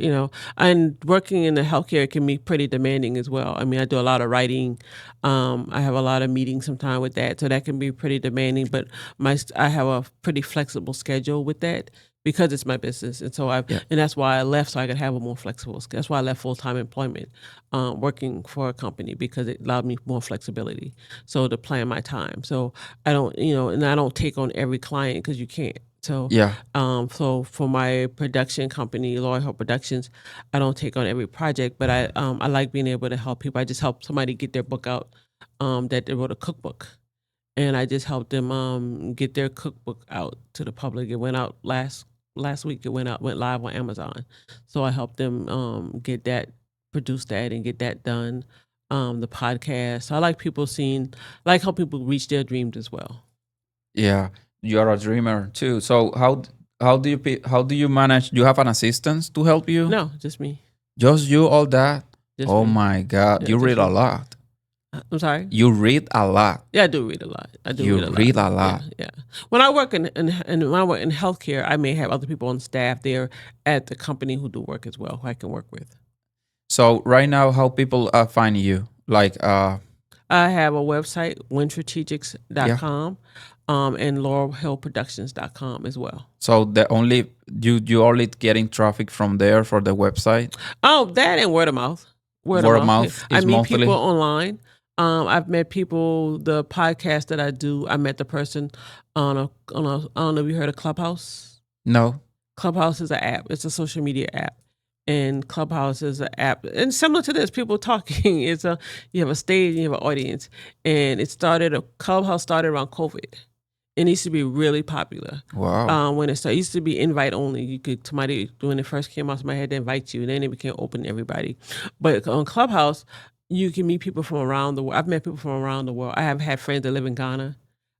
And working in the healthcare can be pretty demanding as well. I mean, I do a lot of writing. I have a lot of meetings sometime with that, so that can be pretty demanding. But I have a pretty flexible schedule with that because it's my business, and Yeah. and that's why I left so I could have a more flexible. That's why I left full time employment, working for a company because it allowed me more flexibility. So to plan my time. So I don't, and I don't take on every client because you can't. So, Yeah. so for my production company, Laura Hill Productions, I don't take on every project, but I like being able to help people. I just helped somebody get their book out, that they wrote a cookbook, and I just helped them get their cookbook out to the public. It went out last week. It went live on Amazon, so I helped them get that, produce that, and get that done. The podcast. So I like people seeing, like how people reach their dreams as well. Yeah. You are a dreamer too. So how do you manage? You have an assistant to help you? No, just me. Just you all that? Just Oh me. my God. Yeah, You read just a me. lot. I'm sorry. You read a lot. Yeah, I do read a lot. I do You read a lot. read a Yeah, lot. yeah. When I work when I work in healthcare, I may have other people on staff there at the company who do work as well, who I can work with. So right now, how people find you? Like, I have a website, yeah. winstrategics.com, and laurelhillproductions.com as well. So the only you only getting traffic from there for the website. Oh, that and word of mouth. Word of Word of mouth. mouth I is meet people mostly. online. I've met people. The podcast that I do, I met the person on a. I don't know if you heard of Clubhouse. No. Clubhouse is an app. It's a social media app, and Clubhouse is an app, and similar to this, people talking. You have a stage, and you have an audience, and Clubhouse started around COVID. It used to be really popular. Wow. When it started, it used to be invite only. You could somebody when it first came out, somebody had to invite you, and then it became open to everybody. But on Clubhouse, you can meet people from around the world. I've met people from around the world. I have had friends that live in Ghana.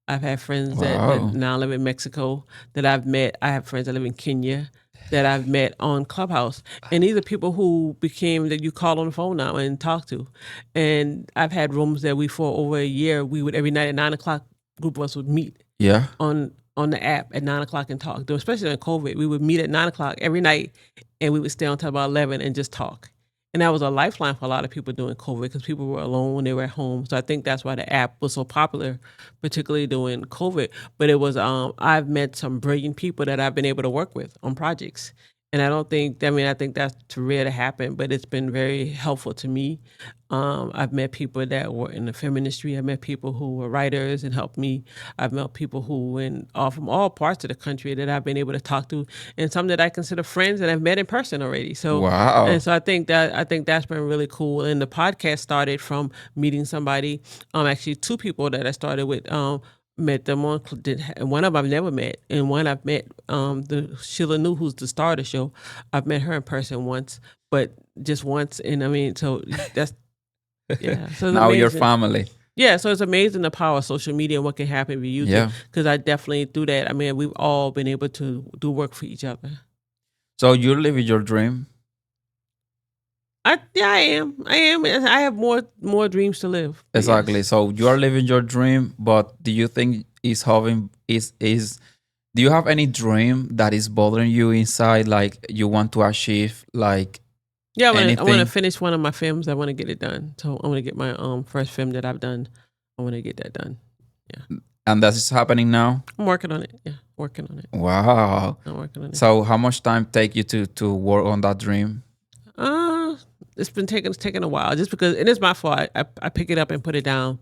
I've had friends that Wow. now live in Mexico that I've met. I have friends that live in Kenya that I've met on Clubhouse. And these are people who became that you call on the phone now and talk to. And I've had rooms that for over a year, we would every night at 9 o'clock, group of us would meet Yeah. on the app at 9 o'clock and talk. Especially in COVID, we would meet at 9 o'clock every night, and we would stay until about 11 and just talk. And that was a lifeline for a lot of people during COVID because people were alone when they were at home. So I think that's why the app was so popular, particularly during COVID. But it was I've met some brilliant people that I've been able to work with on projects. and I don't think. I mean, I think that's too rare to happen, but it's been very helpful to me. I've met people that were in the film industry. I've met people who were writers and helped me. I've met people who went all from all parts of the country that I've been able to talk to, and some that I consider friends and I've met in person already. So, and Wow. so I think that's been really cool. And the podcast started from meeting somebody. Actually, two people that I started with. Met them on and one of them I've never met, and one I've met. The Sheila New, who's the star of the show, I've met her in person once, but just once. And I mean, so that's yeah. So it's Now you're amazing. family. Yeah, so it's amazing the power of social media and what can happen if you use it. Yeah. Because I definitely do that. I mean, we've all been able to do work for each other. So you're living your dream. Yeah, I am. I am. I have more dreams to live. But Exactly. yes. So you are living your dream, but do you think is having is do you have any dream that is bothering you inside, like you want to achieve, like Yeah, I want to anything? finish one of my films. I want to get it done. So I want to get my first film that I've done. I want to get that done. Yeah. And that is happening now? I'm working on it. Yeah, working on it. Wow. I'm working on it. So how much time take you to work on that dream? Uh, it's taking a while just because, and it's my fault. I pick it up and put it down,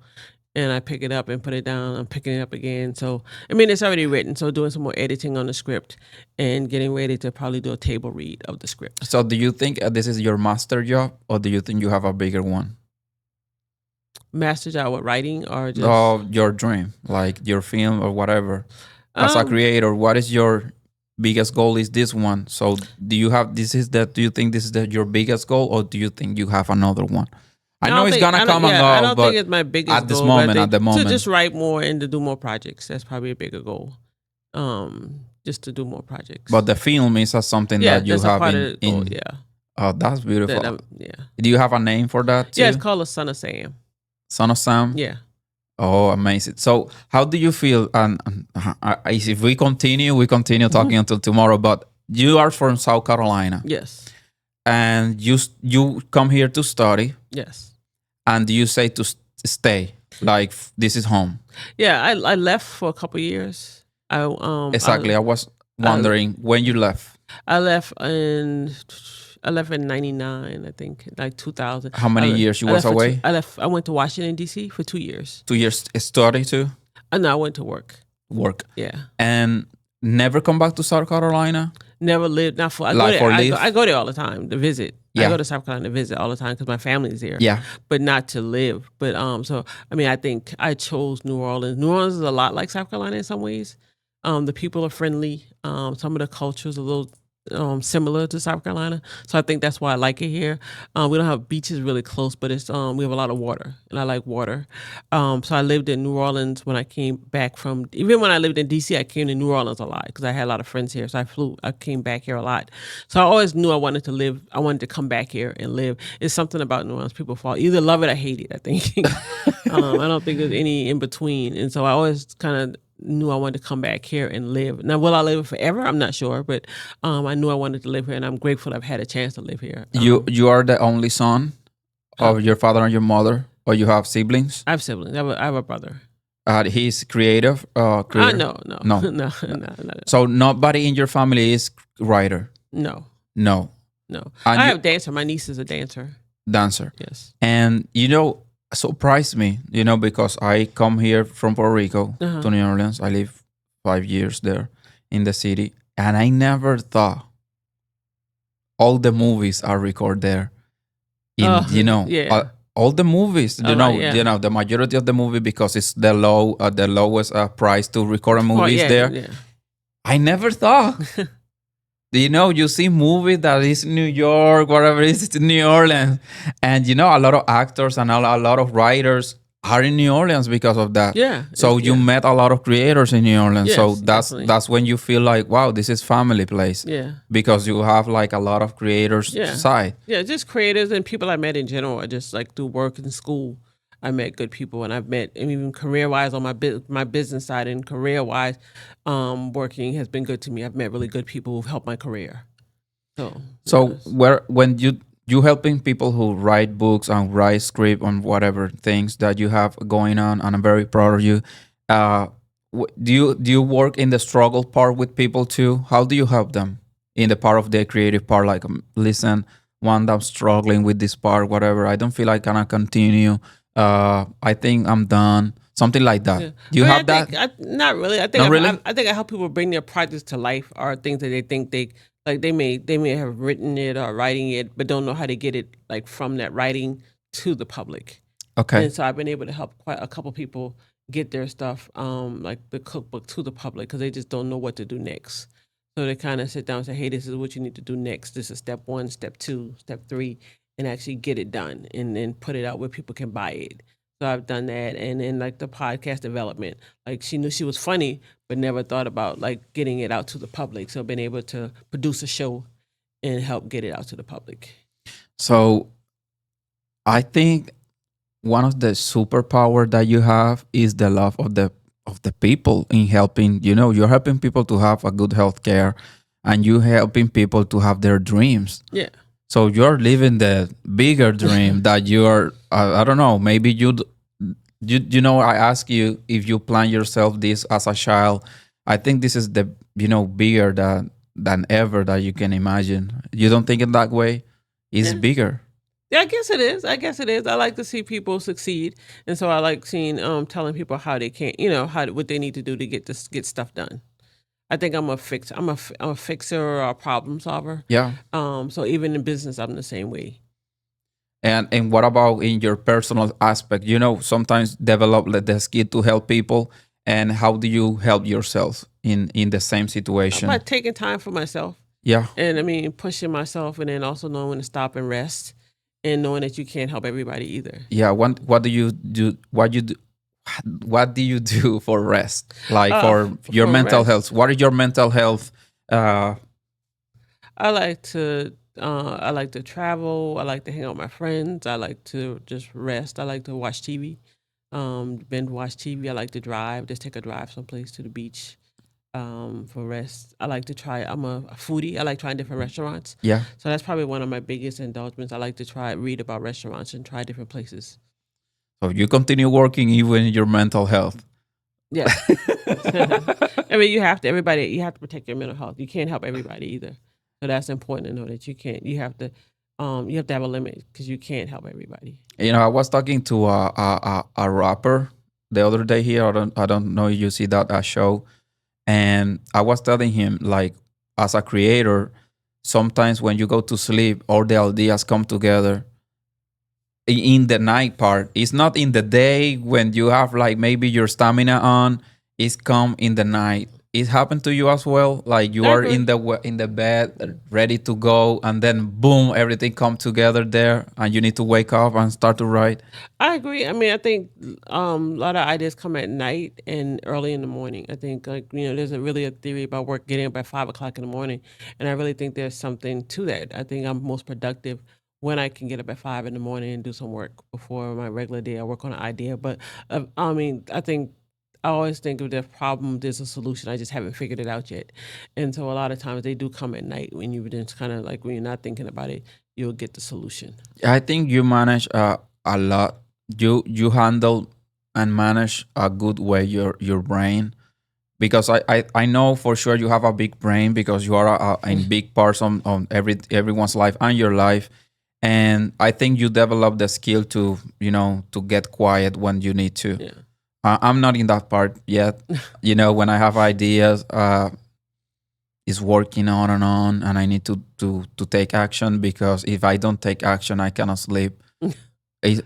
and I pick it up and put it down. I'm picking it up again. So I mean, it's already written. So doing some more editing on the script and getting ready to probably do a table read of the script. So do you think this is your master job, or do you think you have a bigger one? Master job with writing or just Your dream, like your film or whatever. As a um. creator, what is your biggest goal? Is this one? So do you have this is that do you think this is your biggest goal, or do you think you have another one? I know it's gonna come and I go, don't think but it's my biggest at this goal. But I moment, think at the to moment. just write more and to do more projects. That's probably a bigger goal. Just to do more projects. But the film is something Yeah, that you that's a have part of the goal. in. Yeah, Oh, that's beautiful. yeah. Do you have a name for that Yeah, it's too? called a Son of Sam. Son of Sam. Yeah. Oh, amazing. So, how do you feel? And if we continue talking until tomorrow. But you are from South Carolina, Yes. and you come here to study, Yes. and you say to stay, like this is home. Yeah, I left for a couple years. Exactly. I was wondering when you left. I left in '99, I think, like 2000. How many years you was away? I went to Washington D.C. for 2 years. 2 years study to No, I went to work. work, Yeah. and never come back to South Carolina. Never lived. Not for. I go Like there. for live? I go there all the time to visit. I Yeah. go to South Carolina to visit all the time because my family's there. Yeah. But not to live. But so I mean, I think I chose New Orleans. New Orleans is a lot like South Carolina in some ways. The people are friendly. Some of the cultures a little similar to South Carolina, so I think that's why I like it here. We don't have beaches really close, but it's we have a lot of water, and I like water. So I lived in New Orleans when I came back from. Even when I lived in DC, I came to New Orleans a lot because I had a lot of friends here. So I came back here a lot. So I always knew I wanted to live. I wanted to come back here and live. It's something about New Orleans. People fall either love it or hate it. I think. I don't think there's any in between, and so I always kind of knew I wanted to come back here and live. Now, will I live forever? I'm not sure, but I knew I wanted to live here, and I'm grateful I've had a chance to live here. You are the only son of your father and your mother, or you have siblings? I have siblings. I have a brother. He's creative. Creator? No, no, No. no, no, So nobody in your family is writer. no, No, no. And I you- have a dancer. My niece is a dancer. dancer. Yes. And surprised me. Because I come here from Puerto Rico to New Orleans. I live 5 years there in the city, and I never thought all the movies are recorded there. Yeah. All the movies. Yeah. The majority of the movie, because it's the lowest price to record a movie is there. Yeah. I never thought. You see movies that is New York, whatever it is, it's New Orleans. And, a lot of actors and a lot of writers are in New Orleans because of that. Yeah. So you met a lot of creators in New Orleans. So Yes, that's definitely. that's when you feel like, wow, this is family place. Yeah. Because you have like a lot of creators Yeah. side. Yeah, just creators and people I met in general. I just like through work and school. I met good people, and I've met, and even career wise on my business side and career wise, working has been good to me. I've met really good people who've helped my career. So yes. when you helping people who write books and write script on whatever things that you have going on, and I'm very proud of you. Do you work in the struggle part with people too? How do you help them? in the part of the creative part, like listen, one I'm struggling with this part, whatever. I don't feel like I can continue. I think I'm done. Something like that. Yeah, Do you I mean, have that? not really. Not really. I think I help people bring their projects to life, or things that they think they like. They may have written it or writing it, but don't know how to get it like from that writing to the public. Okay. And so I've been able to help quite a couple people get their stuff, like the cookbook, to the public, because they just don't know what to do next. So they kind of sit down and say, "Hey, this is what you need to do next. This is step one, step two, step three," and actually get it done and then put it out where people can buy it. So I've done that, and then like the podcast development, like she knew she was funny, but never thought about like getting it out to the public. So I've been able to produce a show and help get it out to the public. So I think one of the superpower that you have is the love of the people in helping. You're helping people to have a good health care, and you helping people to have their dreams. Yeah. So you're living the bigger dream that you are. I don't know. Maybe I ask you if you plan yourself this as a child. I think this is the bigger than ever that you can imagine. You don't think it that way? It's Yeah. bigger. Yeah, I guess it is. I guess it is. I like to see people succeed, and so I like seeing, telling people how they can, how what they need to do to get stuff done. I think I'm a fixer or a problem solver. Yeah. So even in business, I'm the same way. And what about in your personal aspect? Sometimes develop the skill to help people. And how do you help yourself in the same situation? But taking time for myself, Yeah. and I mean pushing myself, and then also knowing when to stop and rest, and knowing that you can't help everybody either. Yeah. What do you do? What do you do for rest? Like for your For mental rest, health? What is your mental health? Uh, I like to travel. I like to hang out with my friends. I like to just rest. I like to watch TV. Binge watch TV. I like to drive. Just take a drive someplace to the beach. For rest, I like to try. I'm a foodie. I like trying different restaurants. yeah. So that's probably one of my biggest indulgements. I like to read about restaurants and try different places. So you continue working even in your mental health. Yes. I mean, you have to. Everybody, you have to protect your mental health. You can't help everybody either. So that's important to know that you can't. You have to have a limit because you can't help everybody. I was talking to a rapper the other day here. I don't know if you see that show. And I was telling him, like, as a creator, sometimes when you go to sleep, all the ideas come together in the night part. It's not in the day when you have like maybe your stamina on. It's come in the night. It happened to you as well. Like you I are agree. in the bed, ready to go, and then boom, everything come together there, and you need to wake up and start to write. I agree. I mean, I think a lot of ideas come at night and early in the morning. I think, like, there's a theory about work getting up at 5 o'clock in the morning, and I really think there's something to that. I think I'm most productive when I can get up at 5 in the morning and do some work before my regular day. I work on an idea, but I mean, I think I always think if there's a problem, there's a solution. I just haven't figured it out yet, and so a lot of times they do come at night when you just kind of like when you're not thinking about it, you'll get the solution. I think you manage a lot. You handle and manage a good way your brain, because I know for sure you have a big brain because you are in big parts on everyone's life and your life. And I think you develop the skill to to get quiet when you need to. Yeah. I'm not in that part yet. When I have ideas, it's working on, and I need to take action, because if I don't take action, I cannot sleep.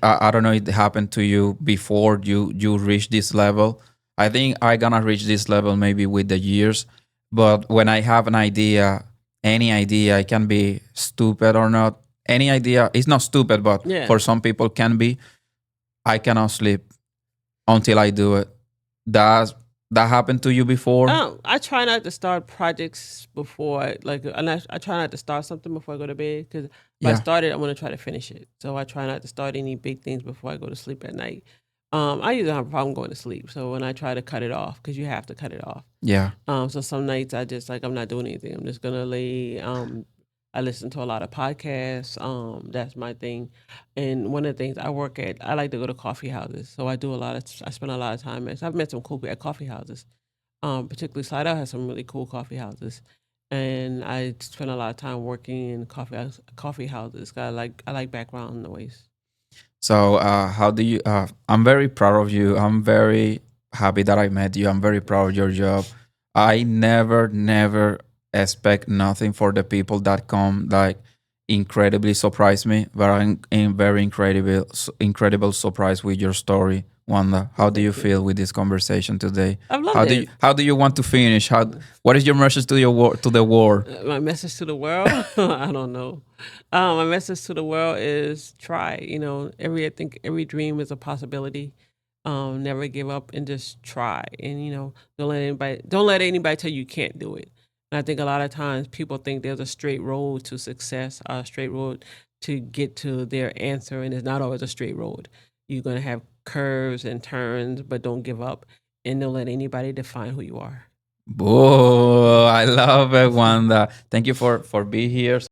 I don't know if it happened to you before you reach this level. I think I gonna reach this level maybe with the years. But when I have an idea, any idea, it can be stupid or not. Any idea, it's not stupid, but Yeah. for some people can be. I cannot sleep until I do it. That that happened to you before? I try not to start projects before, I try not to start something before I go to bed, because if I Yeah, start it, I want to try to finish it. So I try not to start any big things before I go to sleep at night. I usually have a problem going to sleep, so when I try to cut it off, because you have to cut it off. yeah. So some nights I just I'm not doing anything. I'm just gonna lay. I listen to a lot of podcasts. That's my thing. And one of the things I work at, I like to go to coffee houses. So I spend a lot of time at. So I've met some cool people at coffee houses. Particularly Slidell has some really cool coffee houses. and I spend a lot of time working in coffee houses. I like background noise. So, how do you? I'm very proud of you. I'm very happy that I met you. I'm very proud of your job. I never expect nothing for the people that come. Like, incredibly surprise me. But I'm very incredible surprised with your story, Wanda. Well, How do you thank you. feel with this conversation today? I've loved it. How do you want to finish? What is your message to to the world? My message to the world, I don't know. My message to the world is try. I think every dream is a possibility. Never give up and just try. And don't let anybody tell you can't do it. And I think a lot of times people think there's a straight road to success, a straight road to get to their answer, and it's not always a straight road. You're gonna have curves and turns, but don't give up, and don't let anybody define who you are. Oh, I love it, Wanda. Thank you for being here.